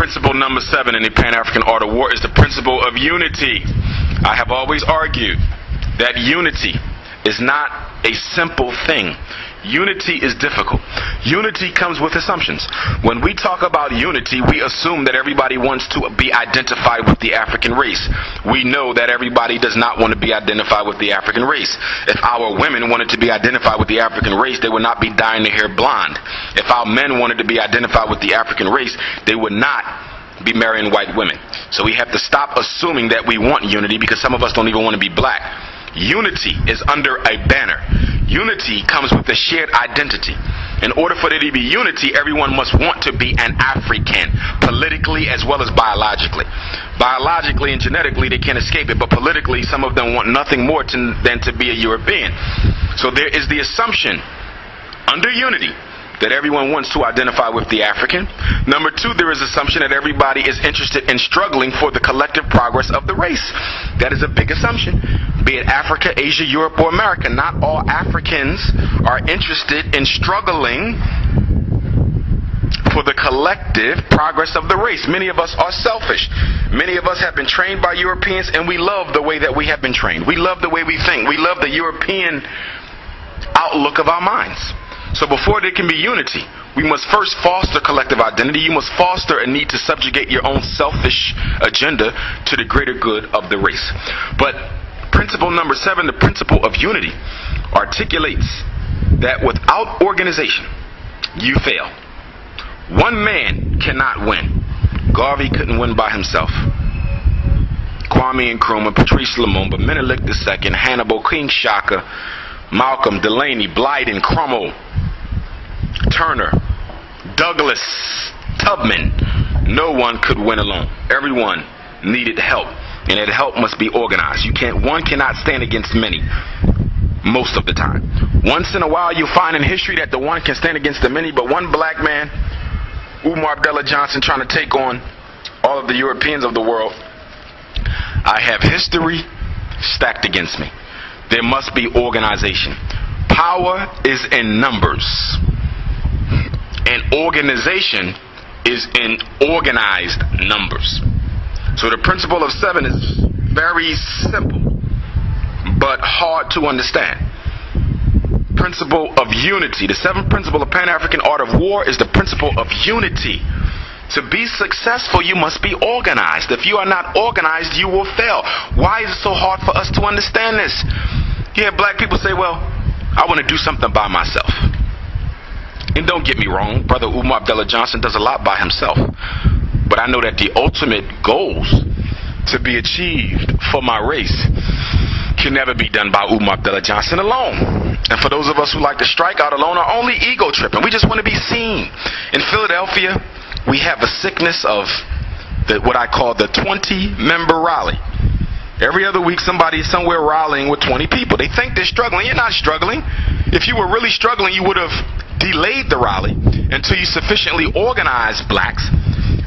Principle number 7 in the Pan-African art of war is the principle of unity. I have always argued that unity is not a simple thing. Unity is difficult. Unity comes with assumptions. When we talk about unity, we assume that everybody wants to be identified with the African race. We know that everybody does not want to be identified with the African race. If our women wanted to be identified with the African race, they would not be dyeing their hair blonde. If our men wanted to be identified with the African race, they would not be marrying white women. So we have to stop assuming that we want unity, because some of us don't even want to be black. Unity is under a banner. Unity comes with a shared identity. In order for there to be unity, everyone must want to be an African, politically as well as biologically. Biologically and genetically, they can't escape it, but politically, some of them want nothing more than to be a European. So there is the assumption under unity that everyone wants to identify with the African. Number 2, there is assumption that everybody is interested in struggling for the collective progress of the race. That is a big assumption. Be it Africa, Asia, Europe, or America, not all Africans are interested in struggling for the collective progress of the race. Many of us are selfish. Many of us have been trained by Europeans, and we love the way that we have been trained. We love the way we think. We love the European outlook of our minds. So before there can be unity, we must first foster collective identity. You must foster a need to subjugate your own selfish agenda to the greater good of the race. But principle number 7, the principle of unity, articulates that without organization, you fail. One man cannot win. Garvey couldn't win by himself. Kwame Nkrumah, Patrice Lumumba, Menelik II, Hannibal, King Shaka, Malcolm, Delaney, Blyden, Crummell, Turner, Douglas, Tubman. No one could win alone. Everyone needed help, and that help must be organized. One cannot stand against many most of the time. Once in a while you find in history that the one can stand against the many, but one black man, Umar Johnson, trying to take on all of the Europeans of the world, I have history stacked against me. There must be organization. Power is in numbers, and organization is in organized numbers. So the principle of 7 is very simple, but hard to understand. Principle of unity. The 7th principle of Pan-African art of war is the principle of unity. To be successful, you must be organized. If you are not organized, you will fail. Why is it so hard for us to understand this? You hear black people say, well, I want to do something by myself. And don't get me wrong, Brother Umar Johnson does a lot by himself. But I know that the ultimate goals to be achieved for my race can never be done by Umar Johnson alone. And for those of us who like to strike out alone are only ego tripping. We just want to be seen. In Philadelphia, we have a sickness of what I call the 20-member rally. Every other week somebody is somewhere rallying with 20 people. They think they're struggling. You're not struggling. If you were really struggling, you would have delayed the rally until you sufficiently organized blacks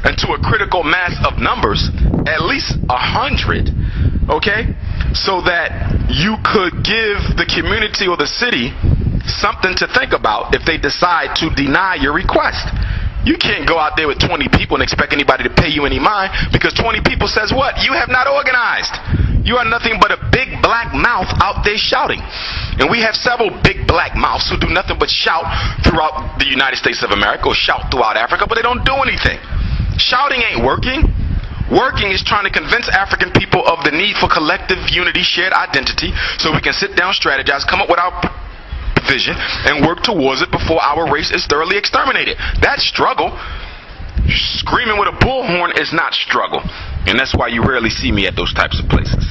into a critical mass of numbers, at least 100, okay? So that you could give the community or the city something to think about if they decide to deny your request. You can't go out there with 20 people and expect anybody to pay you any mind, because 20 people says what? You have not organized. You are nothing but a big black mouth out there shouting. And we have several big black mouths who do nothing but shout throughout the United States of America or shout throughout Africa, but they don't do anything. Shouting ain't working. Working is trying to convince African people of the need for collective unity, shared identity, so we can sit down, strategize, come up with our vision, and work towards it before our race is thoroughly exterminated. That's struggle. Screaming with a bullhorn is not struggle. And that's why you rarely see me at those types of places.